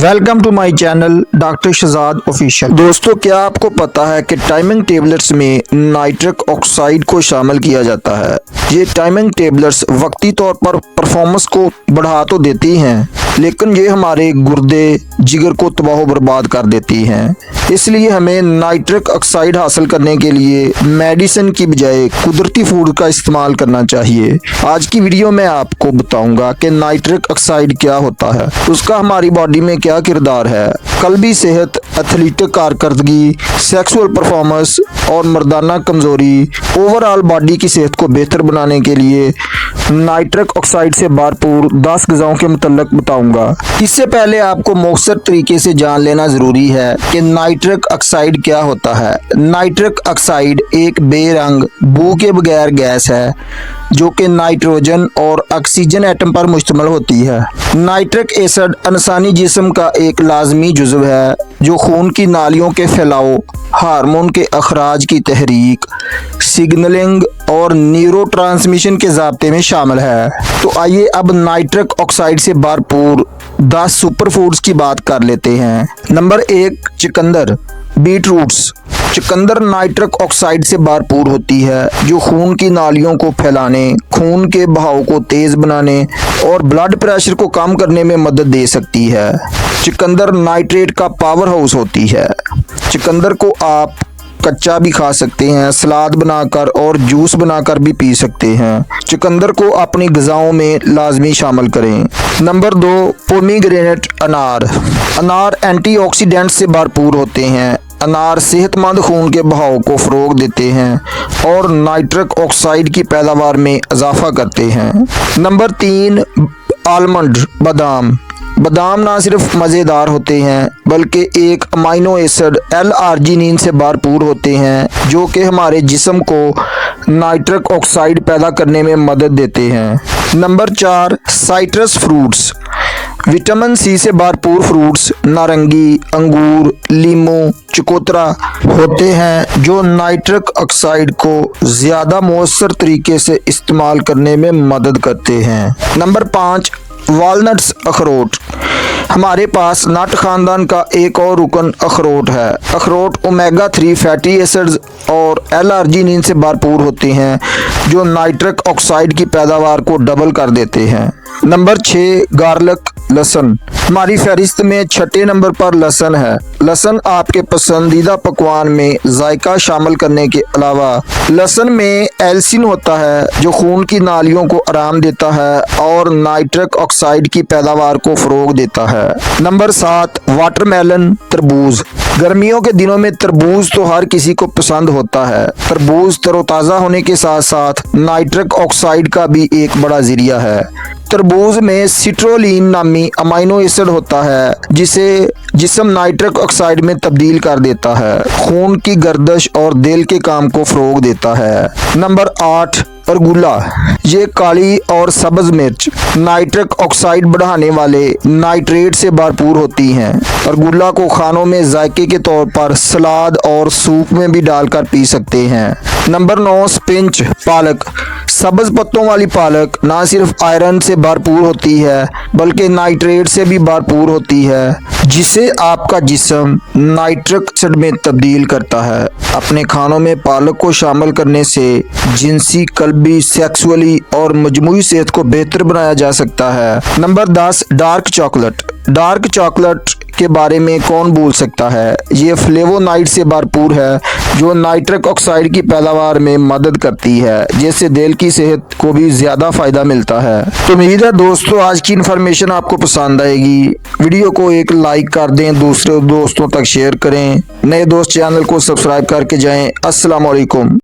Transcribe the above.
Welcome to my channel doctor Shahzad official. दोस्तों, क्या आपको पता है कि टाइमिंग टेबलेट्स में नाइट्रिक ऑक्साइड को शामिल किया जाता है। ये टाइमिंग टेबलेट्स वक्ती तौर पर परफॉर्मेंस को बढ़ा तो देती हैं, लेकिन ये हमारे गुर्दे जिगर को तबाह बर्बाद कर देती हैं। इसलिए हमें नाइट्रिक ऑक्साइड हासिल करने के लिए मेडिसिन की बजाय कुदरती फूड का इस्तेमाल करना चाहिए। आज की वीडियो में आपको बताऊंगा कि नाइट्रिक ऑक्साइड क्या होता है, उसका हमारी बॉडी में क्या किरदार है, कल्बी सेहत, एथलीटिक कारकर्दगी, सेक्सुअल परफॉर्मेंस और मर्दाना कमजोरी, ओवरऑल बॉडी की सेहत को बेहतर बनाने के लिए नाइट्रिक ऑक्साइड से भरपूर 10 ग़िज़ाओं के मुतल्लिक़ बताऊंगा। इससे पहले आपको मौसर तरीके से जान लेना ज़रूरी है कि नाइट्रिक ऑक्साइड क्या होता है। नाइट्रिक ऑक्साइड एक बेरंग बू के बगैर गैस है जो कि नाइट्रोजन और ऑक्सीजन एटम पर मुश्तमिल होती है। नाइट्रिक एसिड इंसानी जिस्म का एक लाजमी जुज़व है जो खून की नालियों के फैलाव, हार्मोन के अखराज की तहरीक, सिग्नलिंग और न्यूरो ट्रांसमिशन के ज़ाब्ते में शामिल है। तो आइए अब नाइट्रिक ऑक्साइड से भरपूर 10 सुपर फूड्स की बात कर लेते हैं। नंबर 1, चुकंदर, बीट रूट्स। चुकंदर नाइट्रिक ऑक्साइड से भरपूर होती है जो खून की नालियों को फैलाने, खून के बहाव को तेज बनाने और ब्लड प्रेशर को कम करने में मदद दे सकती है। चुकंदर नाइट्रेट का पावर हाउस होती है। चुकंदर को आप कच्चा भी खा सकते हैं, सलाद बनाकर और जूस बनाकर भी पी सकते हैं। चुकंदर को अपनी ग़िज़ाओं में लाजमी शामिल करें। नंबर 2, पोमीग्रेनेट अनार। अनार एंटीऑक्सीडेंट से भरपूर होते हैं। अनार सेहतमंद खून के बहाव को फ़रोग देते हैं और नाइट्रिक ऑक्साइड की पैदावार में इजाफा करते हैं। नंबर 3, आलमंड, बादाम। बादाम ना सिर्फ मज़ेदार होते हैं बल्कि एक अमाइनो एसिड L-आर्जिनिन से भरपूर होते हैं जो कि हमारे जिस्म को नाइट्रिक ऑक्साइड पैदा करने में मदद देते हैं। Number 4, citrus fruits. Vitamin C से भरपूर फ्रूट्स नारंगी, अंगूर, लीमू, चकोतरा होते हैं जो नाइट्रिक ऑक्साइड को ज़्यादा मौसर तरीके से इस्तेमाल करने में मदद करते हैं। नंबर 5, वालनट्स, अखरोट। हमारे पास नट खानदान का एक और रुकन अखरोट है। अखरोट ओमेगा 3 फैटी एसिड्स और L-आर्जिनिन से भरपूर होते हैं जो नाइट्रिक ऑक्साइड की पैदावार को डबल कर देते हैं। नंबर 6, गार्लिक, लहसुन। हमारी फहरिस्त में 6ठे नंबर पर लहसुन है। लहसुन आपके पसंदीदा पकवान में जायका शामिल करने के अलावा लहसुन में एल्सिन होता है जो खून की नालियों को आराम देता है और नाइट्रिक ऑक्साइड की पैदावार को फ़रोग देता है। नंबर 7, वाटरमेलन, तरबूज। गर्मियों के दिनों में तरबूज तो हर किसी को पसंद होता है। तरबूज तरोताज़ा होने के साथ साथ नाइट्रिक ऑक्साइड का भी एक बड़ा ज़रिया है। तरबूज में सिट्रोलिन नामी अमाइनो एसिड होता है जिसे जिस्म नाइट्रिक ऑक्साइड में तब्दील कर देता है, खून की गर्दिश और दिल के काम को फ़रोग देता है। नंबर 8, अरगुला। ये काली और सब्ज मिर्च नाइट्रिक ऑक्साइड बढ़ाने वाले नाइट्रेट से भरपूर होती हैं। अरगुला को खानों में जायके के तौर पर सलाद और सूप में भी डालकर पी सकते हैं। नंबर 9, स्पिंच, पालक। सब्ज पत्तों वाली पालक ना सिर्फ आयरन से भरपूर होती है बल्कि नाइट्रेट से भी भरपूर होती है जिसे आपका जिस्म नाइट्रिक ऑक्साइड में तब्दील करता है। अपने खानों में पालक को शामिल करने से जिनसी, कल्बी, सेक्सुअली और मजमूई सेहत को बेहतर बनाया जा सकता है। Number 10, dark chocolate. Dark chocolate के बारे में कौन भूल सकता है। ये फ्लेवोनाइड से भरपूर है जो नाइट्रिक ऑक्साइड की पैदावार में मदद करती है जिससे दिल की सेहत को भी ज़्यादा फ़ायदा मिलता है। तो उम्मीद है दोस्तों आज की इन्फॉर्मेशन आपको पसंद आएगी। वीडियो को एक लाइक कर दें, दूसरे दोस्तों तक शेयर करें। नए दोस्त चैनल को सब्सक्राइब करके जाएं। अस्सलाम वालेकुम।